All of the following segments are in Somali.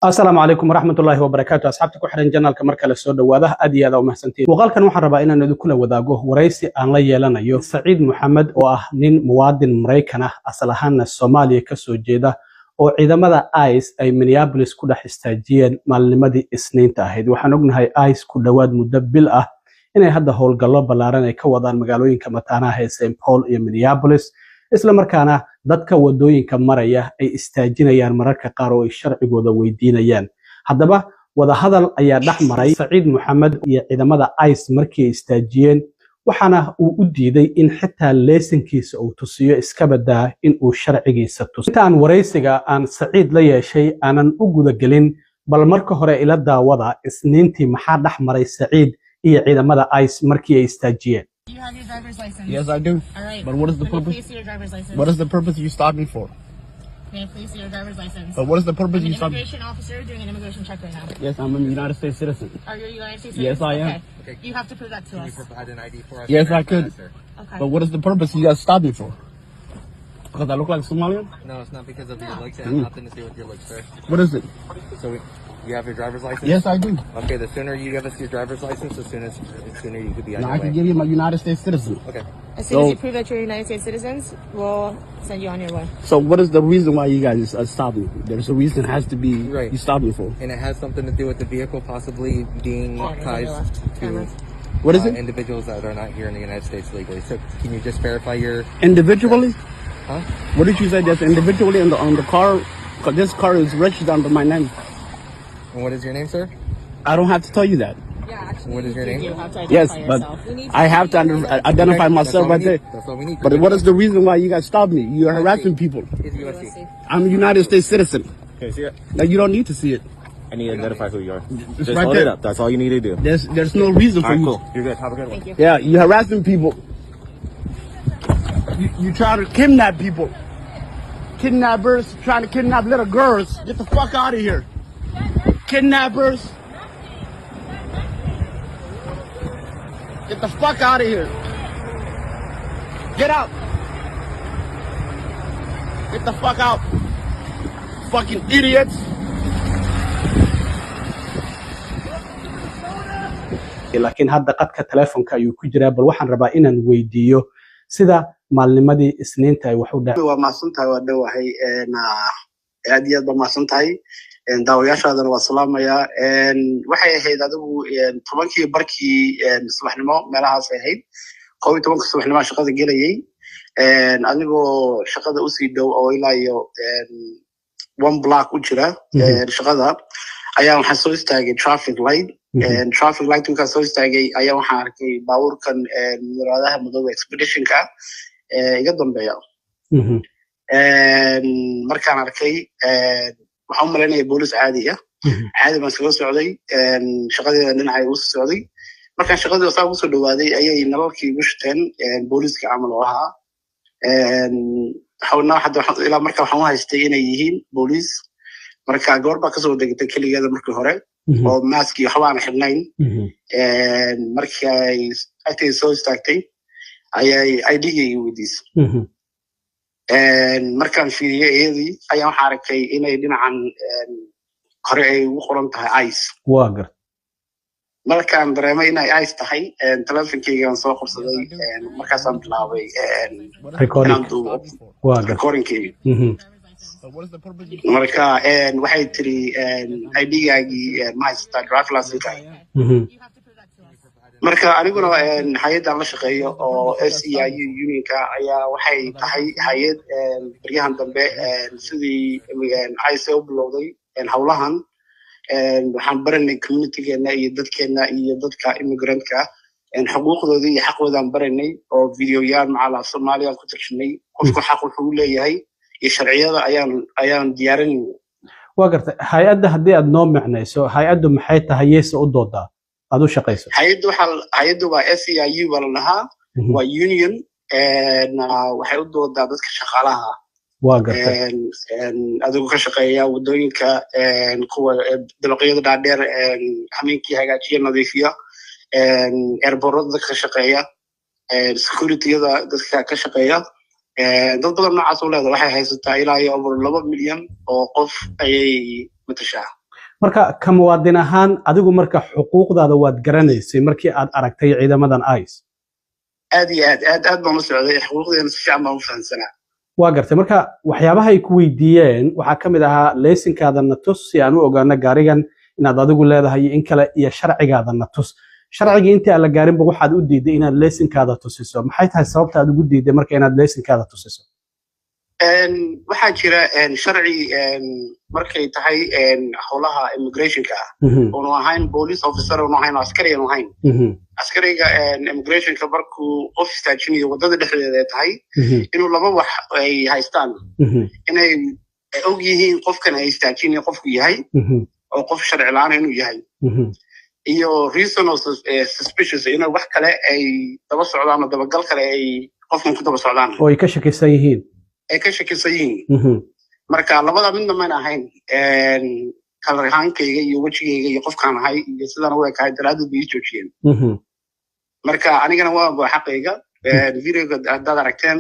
السلام عليكم ورحمة الله وبركاته أصحابتك وحرين جنالك مركز السود وهذا أدي هذا ومحسنتين وقال كان وحن ربا إن ندكنا وذاقه ورئيسي أن لا يلنا يو سعيد محمد وأهنين موادن مريكنا أصلحنا الصومالية كسو جيدة وإذا ماذا آيس أي منيابلس كده حستاجيا معلمة إسنين تاهيد وحنقنا هاي آيس كده واد مدبل إن هذا هو القلب بلارنا كوضان مقالوين كمتانا هاي سين بول إي منيابلس isla markaana dadka wadooyinka maraya ay istaajinayaan mararka qaar oo ay sharcigooda weydiinayaan haddaba wada hadal ayaa dhex maray Saciid Maxamed iyo ciidamada ICE markii ay istaajiyeen waxaana uu u diiday in xitaa leesankiisa uu tusiyo iska badaa in uu sharcigiisa tusiyo intaan wareysiga aan Saciid la yeeshay aanan u guda gelin bal marka hore ila daawada isniintii maxaa dhex maray Saciid iyo ciidamada ICE markii ay istaajiyeen. You have your driver's license? Yes, I do. All right. But what is the Let me purpose? please see your driver's license. What is the purpose you stopped me for? May I please see your driver's license? But what is the purpose I'm an you stopped me? immigration officer doing an immigration check right now. Yes, I'm a United States citizen. Are you a United States Yes, citizen? I am. Okay. You have to prove that to Can you us. provide an ID for us? Yes, I could. Okay. But what is the purpose you guys stopped me for? Because I look like Somalian? No, it's not because of your No. looks. It has nothing to do with your looks, sir. What is it? So you have your driver's license? Yes, I do. Okay, the sooner you give us your driver's license, the sooner you could be on Now your I can way. give you my United States citizen. Okay. As soon as So- you prove that you're United States citizens, we'll send you on your way. So what is the reason why you guys stopped me? There's a reason it has to be Right. you stopped me for. And it has something to do with the vehicle possibly being Cameras on ties your left. to Cameras. What is it? individuals that are not here in the United States legally. So can you just verify your... Individually? Huh? What did you say? That's individually on the car? Because this car is registered under my name. And what is your name, sir? I don't have to tell you that. Yeah, actually, What is your name? you have to Yes, identify but yourself. I have to identify Okay, myself that's all right we there. need. That's all we need. But what is the reason why you guys stopped me? You're harassing people. Is USC. I'm a United States citizen. Okay, see it? Now you don't need to see it. I need to identify who you are. It's Just right hold there. it up. That's all you need to do. There's no reason All for right, you. cool. You're good. Have a good one. Thank you. Yeah, you're harassing people. You try to kidnap people. Kidnappers trying to kidnap little girls. Get the fuck out of here. Kidnappers. Get the fuck out of here. Get out. Get the fuck out. Fucking idiots. laakiin hadda qadka telefoonka ayuu ku jiraa bal waxaan rabaa inaan weydiiyo sida maalnimadii isniinta ay wax u dhaceen waa maasantahay waa dhawahay aad iyo aad baa maasantahay daawayaashaadana waa salaamayaa waxay ahayd adigu 10 barkii subaxnimo meelahaas ay ahayd 11 subaxnimo shaqada gelayay anigoo shaqada u sii dhow oo ilaa iyo 1 block u jira shaqada ayaa waxaan soo istaagay traffic light traffic light markaan soo istaagay ayaa waxaan arkay baabuurkan muraadaha madowga expeditionka iga dambeeya markaan arkay waxaan u malaynaya boolis caadi ah caadi baan iskaga socday shaqadeeda dhinacay ugu socday markaan shaqadeeda saa ugu soo dhawaaday ayay nalalkii igu shiteen booliska camal oo ahaa ilaa markaa waxaan u haystay inay yihiin boolis marka gabar baa kasoo degtay keligeeda markii hore oo maaskii waxba aan xidhnayn markay agtay soo istaagtay ayay ID-gay weydiisay markaan fiiriyay iyadii ayaa waxaan arkay inay dhinacan hore ay ugu qoran tahay ICE waa gar markaan dareemay inay ICE tahay telefonkeygaan soo qabsaday markaasaan bilaabay inaan duubo waa gar recordingkeyga So what is the purpose you marka waxay tiri ID-gaagii ma haysataa driver license-kaaga You have to prove that to us. marka aniguna hay-addan la shaqeeyo oo SEIU unionka ayaa waxay tahay hay-ad baryahan dambe sidii ICE u bilowday howlahan waxaan baranay communitygeena iyo dadkeena iyo dadka immigrant-ka xuquuqdoodii iyo xaqoodaan baranay oo videoyaal macala Soomaaliya ku tarjumay qofku xaq wuxuu leeyahay iyo sharciyada ayaan diyaarinay waa gartay hay-adda haddii aad noo micnayso hay-addu maxay tahay yeesa u doodaa aad u shaqayso hay-addu waa SEIU baa la dhahaa waa union waxay u doodaa dadka shaqaalaha waa gartay adigu ka shaqeeya wadooyinka kuwa dabaqyada dhaadheer hameenkii hagaajiya nadiifiya airportada dadka ka shaqeeya securityada dadka ka shaqeeya dad badan noocaas u leedahay waxay haysataa ilaa iyo over 2 milyan oo qof ayay matashaa marka ka muwaadin ahaan adigu marka xuquuqdaada waad garanaysay markii aad aragtay ciidamadan ICE aad iyo aad baan u socday xuquuqdeena si fiican baan u fahamsanaa waa gartay marka waxyaabaha ay ku weydiiyeen waxaa ka mid ahaa laysinkaada na tus si aan u ogaano gaarigan inaad adigu leedahay in kale iyo sharcigaada na tus sharcigii intii aan la gaarinba waxaad u diiday inaad laysinkaada tusiso maxay tahay sababta aad ugu diiday marka inaad laysinkaada tusiso waxaa jira sharci markay tahay howlaha immigrationka ah oonu ahayn police officer oonu ahayn askari aanu ahayn askariga immigrationka markuu qof istaajinayo wadada dhexdeeda ay tahay inuu laba wax ay haystaan inay og yihiin qofkan ay istaajinayo qofku yahay oo qof sharci la'aan inuu yahay iyo reason of suspicious inay wax kale ay daba socdaan oo dabagal kale ay qofkan ku daba socdaan oo ay ka shakisan yihiin marka labada midna mayna ahayn kalarahaankayga iyo wejigayga iyo qofkaan ahay iyo sidaan u ekahay daraaddeed bay ii joojiyeen marka anigana waa xaqayga videoga haddaad aragteen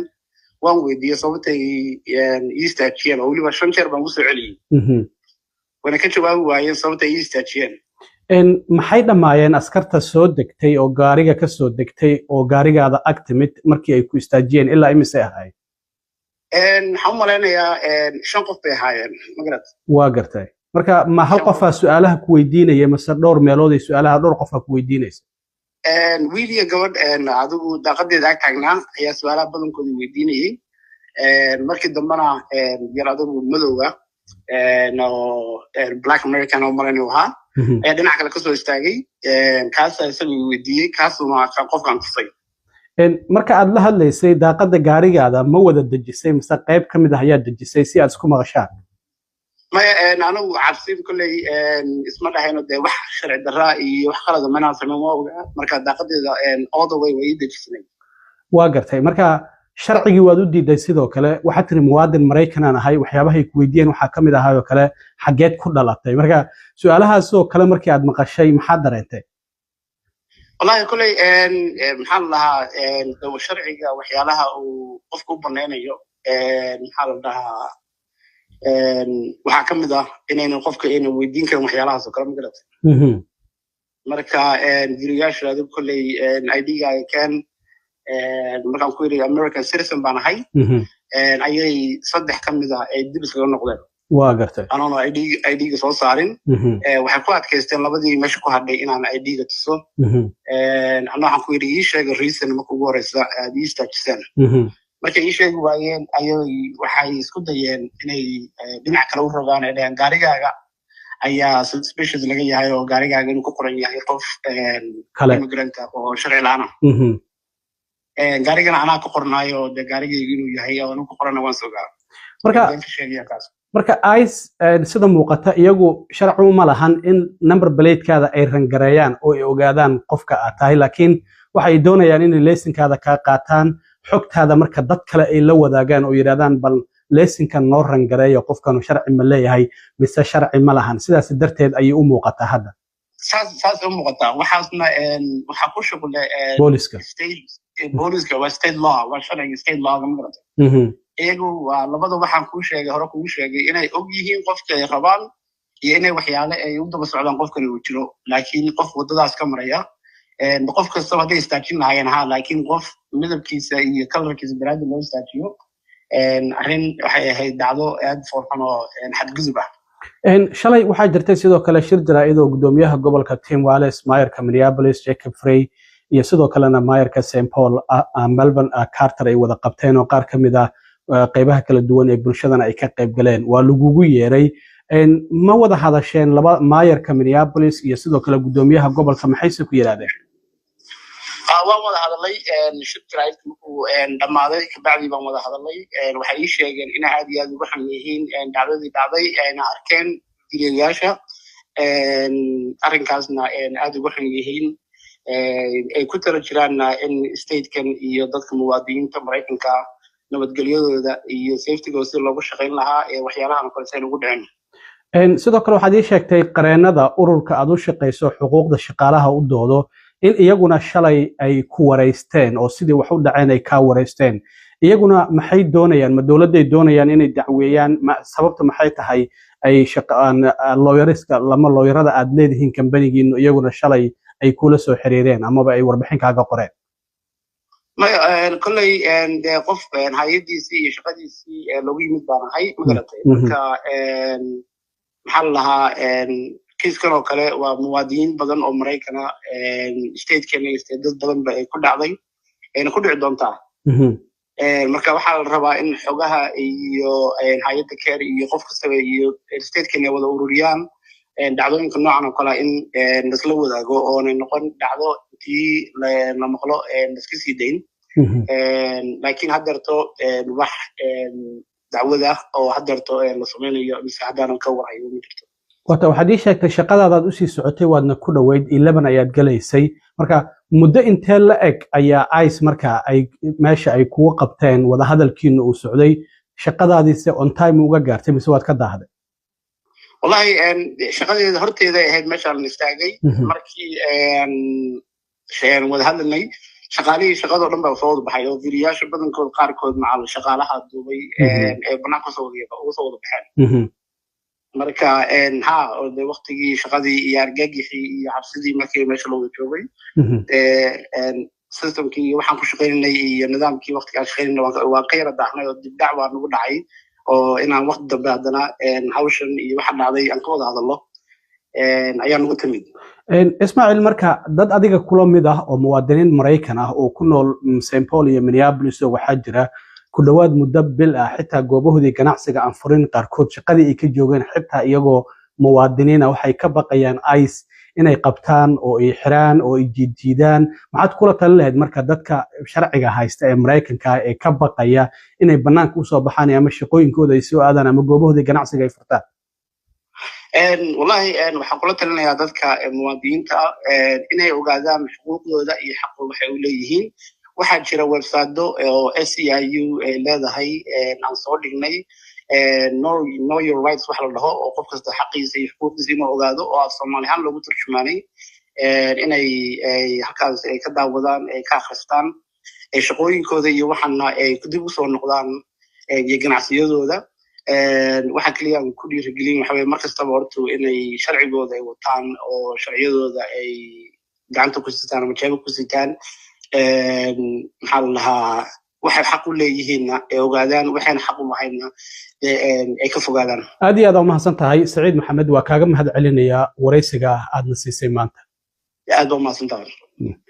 waan weydiiyey sababtay ii istaajiyeen oo weliba 5 jeer baan ku soo celiyey wana ka jawaabi waayeen sababtay ii istaajiyeen maxay dhammaayeen askarta soo degtay oo gaariga ka soo degtay oo gaarigaada ag timid markii ay ku istaajiyeen ilaa imise ahayd waxaan u malaynayaa 5 qof bay ahaayeen magarad waa gartay marka ma hal qofaa su-aalaha ku weydiinaya mase dhowr meelood ay su-aalaha dhowr qofaa ku weydiinaysa wiil iyo gabadh adigu daaqadeeda ag taagnaa ayaa su-aalaha badankooda weydiinayay markii dambena yar adigu madowga oo black american oo malayna u ahaa ayaa dhinac kale kasoo istaagay kaasaa isaga weydiiyey kaasuna qofkaan tusay marka aad la hadlaysay daaqada gaarigaada ma wada dejisay mise qayb ka mid ah ayaa dejisay si aad isku maqashaan maya anigu cabsid kolley isma dhahayno dee wax sharci darraa iyo wax qalada manaan samayn waa ogaa marka daaqadeeda all the way way ii dejisnay waa gartay marka sharcigii waad u diiday sidoo kale waxaad tiri muwaadin maraykanaan ahay waxyaabahay ku weydiiyeen waxaa ka mid ahaayoo kale xageed ku dhalatay marka su-aalahaasoo kale markii aad maqashay maxaad dareentay wallahi kolley maxaa la dhahaa sharciga waxyaalaha uu qofka u banaynayo maxaa la dhahaa waxaa ka mid ah inaynan qofka aynan weydiin karin waxyaalahaas oo kale ma garatay marka videoyaasha adigu kolley ID-gaaga keen markaan ku yidhi American citizen baan ahay ayay 3 ka mid ah ay dib iskaga noqdeen waa gartay anoona ID-ga soo saarin waxay ku adkaysteen labadii meesha ku hadhay inaan ID-ga tuso anna waxaan ku yidhi ii sheega reason marka ugu horeysa aad ii istaajiseen markay ii sheegi waayeen ayay waxay isku dayeen inay dhinac kale u rogaan ay dhaheen gaarigaaga ayaa suspicious laga yahay oo gaarigaaga inuu ku qoran yahay qof immigrant ah oo sharci la'aan ah gaarigana anaa ku qornaayo dee gaarigayga inuu yahay oo anuu ku qorana waan sogaa marka ICE sida muuqata iyagu sharci uma lahan in number plate-kaada ay rangareeyaan oo ay ogaadaan qofka aad tahay laakiin waxay doonayaan inay laysinkaada kaa qaataan xogtaada marka dad kale ay la wadaagaan oo yidhahdaan bal laysinkan noo rangareeyo qofkanu sharci ma leeyahay mise sharci ma lahan sidaas darteed ayay u muuqataa hadda saas u muuqataa waxaasna waxaa ku shuqle booliska waa state law waa sharciga state law ma garata iyagu waa labada waxaan kuu sheegay hore kugu sheegay inay og yihiin qofka ay rabaan iyo inay waxyaale ay u daba socdaan qofkani uu jiro laakiin qof wadadaas ka maraya qof kastaba hadday istaajin lahaayeen ha laakiin qof midabkiisa iyo kalarkiisa daraaddi loo istaajiyo arrin waxay ahayd dhacdo aad foorxan oo xadgudub ah shalay waxaa jirtay sidoo kale shir jaraa'id oo gudoomiyaha gobolka Tim Wallis maayarka Minneapolis Jacob Frey iyo sidoo kalena maayarka St Paul Melbourne Carter ay wada qabteen oo qaar ka mid ah qaybaha kala duwan ee bulshadana ay ka qayb galeen waa lagugu yeeray ma wada hadasheen laba maayarka Minneapolis iyo sidoo kale gudoomiyaha gobolka maxay ku yiraahdeen waan wada hadalay shir jaraa'id uu dhamaaday kabacdi baan wada hadalay waxay ii sheegeen in aad iyo aad ugu xun yihiin dhacdadii dhacday ayna arkeen videoyaasha arrinkaasna aad ugu xun yihiin ay ku tala jiraan in statekan iyo dadka muwaadiniinta Mareykanka nabadgelyadooda iyo safety-gooda si loogu shaqayn lahaa waxyaalahan kale say ugu dhicin sidoo kale waxaad ii sheegtay qareenada ururka aad u shaqayso xuquuqda shaqaalaha u doodo in iyaguna shalay ay ku wareysteen oo sidii wax u dhaceen ay ka wareysteen iyaguna maxay doonayaan ma dawladday doonayaan inay dacweeyaan sababta maxay tahay ay shaqaan lawyeriska lama lawyerada aad leedihiin kambanigiinu iyaguna shalay ay kula soo xiriireen amaba ay warbixin kaaga qoreen kolley dee qof hay-adiisii iyo shaqadiisii loogu yimid baan ahay magaratay marka maxaa la lahaa kiiskan oo kale waa muwaadiniin badan oo maraykana statekeena iyo dad badan ba ay ku dhacday ayna ku dhici doontaa marka waxaa la rabaa in xogaha iyo hay-adda care iyo qof kastaba iyo statekeena wada ururiyaan dhacdooyinka noocan oo kale in lasla wadaago oonay noqon dhacdo intii la maqlo laska sii dayn laakiin haddeerto wax dacwada oo haddeerto la samaynayo mise haddaanan ka warhayo ma jirto wata waxaad ii sheegtay shaqadaadaad usii socotay waadna ku dhoweyd 11 ayaad galaysay marka muddo intee la eg ayaa ice marka ay meesha ay kugu qabteen wadahadalkiina uu socday shaqadaadiise on time uga gaartay mise waad ka daahday wallahi shaqadeeda horteeda ahayd meeshaan istaagay markii wada hadalnay shaqaalihii shaqadoo dhan baa soo wada baxay oo viriyaasha badankood qaarkood macal shaqaalaha duubay ee banaanka uga soo wada baxeen marka ha de waqtigii shaqadii iyo argagixii iyo cabsidii markii meesha looga joogay systemkii iyo waxaan ku shaqaynay iyo nidaamkii waqtiga aan shaqaynay waan ka yara daahnay oo dibdhac baa nagu dhacay oo inaan waqti dambe haddana hawshan iyo waxa dhacday aan ka wada hadallo ayaa nagu timid ismaaciil marka dad adiga kula mid ah oo muwaadiniin maraykan ah oo ku nool St Paul iyo Minneapolis waxaa jira ku dhawaad muddo bil ah xitaa goobahoodii ganacsiga aan furin qaarkood shaqadii ay ka joogeen xitaa iyagoo muwaadiniin ah waxay ka baqayaan ICE inay qabtaan oo ay xiraan oo ay jiidjiidaan maxaad kula talin lahayd marka dadka sharciga haysta ee Mareykanka ee ka baqaya inay banaanka u soo baxaan ama shaqooyinkooda ay soo aadaan ama goobahoodii ganacsiga ay furtaan wallahi waxaan kula talinayaa dadka muwaadiniinta inay ogaadaan xuquuqdooda iyo xaqooda waxay u leeyihiin waxaa jira website oo SEIU ay leedahay aan soo dhignay know your rights wax la dhaho oo qof kasta xaqiisa iyo xuquuqdiisa inuu ogaado oo af Soomaali ahaan loogu turjumaanay inay halkaas ay ka daawadaan ay ka akhristaan shaqooyinkooda iyo waxaana ay dib u soo noqdaan iyo ganacsiyadooda waxa kaliya aan ku dhiirigelin waxa weeye markastaba horta inay sharcigooda ay wataan oo sharciyadooda ay gacanta ku sitaan ama jeebo ku sitaan maxaa la lahaa waxay xaq u leeyihiinna ay ogaadaan waxayna xaq u lahayna ay ka fogaadaan aad iyo aad u mahadsan tahay Saciid Maxamed waa kaaga mahad celinayaa wareysiga aadna siisay maanta aad u mahadsan tahay